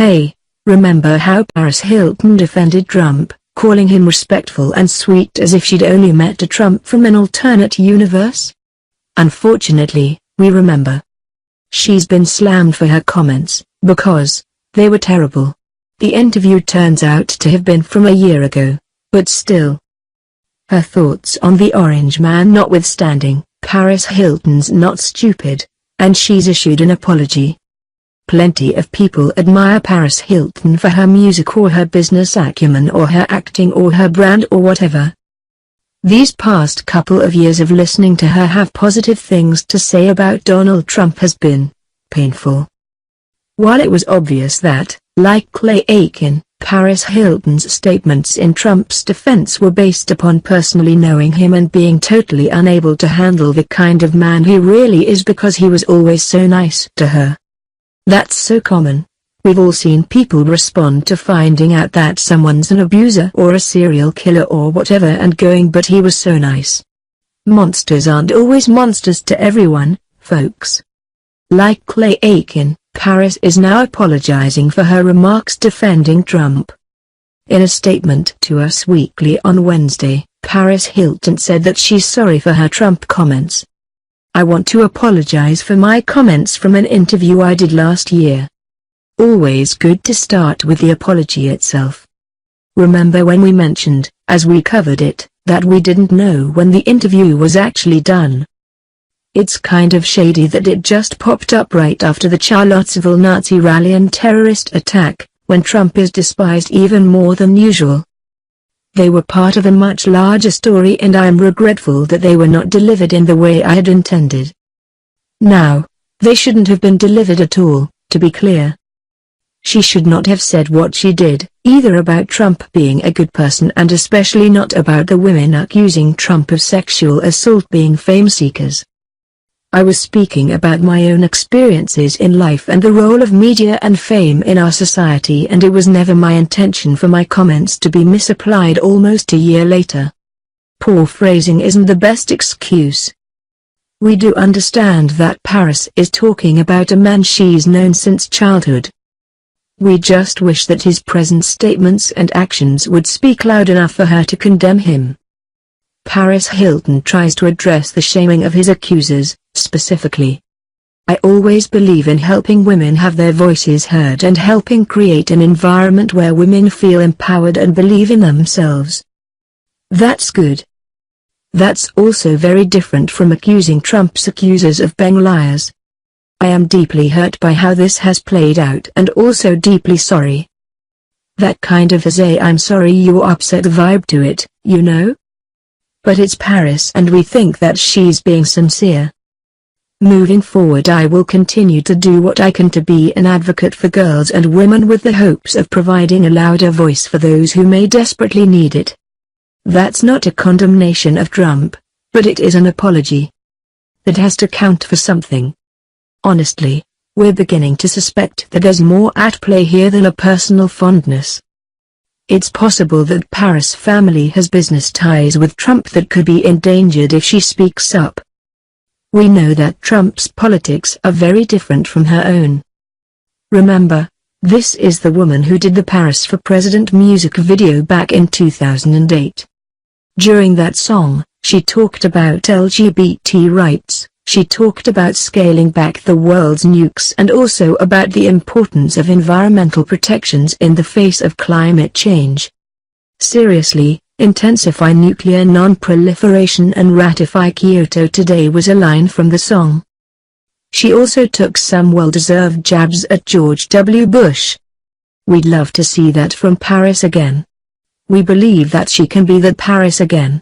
Hey, remember how Paris Hilton defended Trump, calling him respectful and sweet as if she'd only met a Trump from an alternate universe? Unfortunately, we remember. She's been slammed for her comments, because they were terrible. The interview turns out to have been from a year ago, but still. Her thoughts on the Orange Man notwithstanding, Paris Hilton's not stupid, and she's issued an apology. Plenty of people admire Paris Hilton for her music or her business acumen or her acting or her brand or whatever. These past couple of years of listening to her have positive things to say about Donald Trump has been painful. While it was obvious that, like Clay Aiken, Paris Hilton's statements in Trump's defense were based upon personally knowing him and being totally unable to handle the kind of man he really is because he was always so nice to her. That's so common. We've all seen people respond to finding out that someone's an abuser or a serial killer or whatever and going, but he was so nice. Monsters aren't always monsters to everyone, folks. Like Clay Aiken, Paris is now apologizing for her remarks defending Trump. In a statement to Us Weekly on Wednesday, Paris Hilton said that she's sorry for her Trump comments. I want to apologize for my comments from an interview I did last year. Always good to start with the apology itself. Remember when we mentioned, as we covered it, that we didn't know when the interview was actually done? It's kind of shady that it just popped up right after the Charlottesville Nazi rally and terrorist attack, when Trump is despised even more than usual. They were part of a much larger story and I am regretful that they were not delivered in the way I had intended. Now, they shouldn't have been delivered at all, to be clear. She should not have said what she did, either about Trump being a good person and especially not about the women accusing Trump of sexual assault being fame seekers. I was speaking about my own experiences in life and the role of media and fame in our society, and it was never my intention for my comments to be misapplied almost a year later. Poor phrasing isn't the best excuse. We do understand that Paris is talking about a man she's known since childhood. We just wish that his present statements and actions would speak loud enough for her to condemn him. Paris Hilton tries to address the shaming of his accusers, specifically. I always believe in helping women have their voices heard and helping create an environment where women feel empowered and believe in themselves. That's good. That's also very different from accusing Trump's accusers of being liars. I am deeply hurt by how this has played out and also deeply sorry. That kind of has a I'm sorry you're upset vibe to it, you know? But it's Paris and we think that she's being sincere. Moving forward, I will continue to do what I can to be an advocate for girls and women with the hopes of providing a louder voice for those who may desperately need it. That's not a condemnation of Trump, but it is an apology. That has to count for something. Honestly, we're beginning to suspect that there's more at play here than a personal fondness. It's possible that Paris' family has business ties with Trump that could be endangered if she speaks up. We know that Trump's politics are very different from her own. Remember, this is the woman who did the Paris for President music video back in 2008. During that song, she talked about LGBT rights, she talked about scaling back the world's nukes and also about the importance of environmental protections in the face of climate change. Seriously, intensify nuclear non-proliferation and ratify Kyoto today was a line from the song. She also took some well-deserved jabs at George W. Bush. We'd love to see that from Paris again. We believe that she can be that Paris again.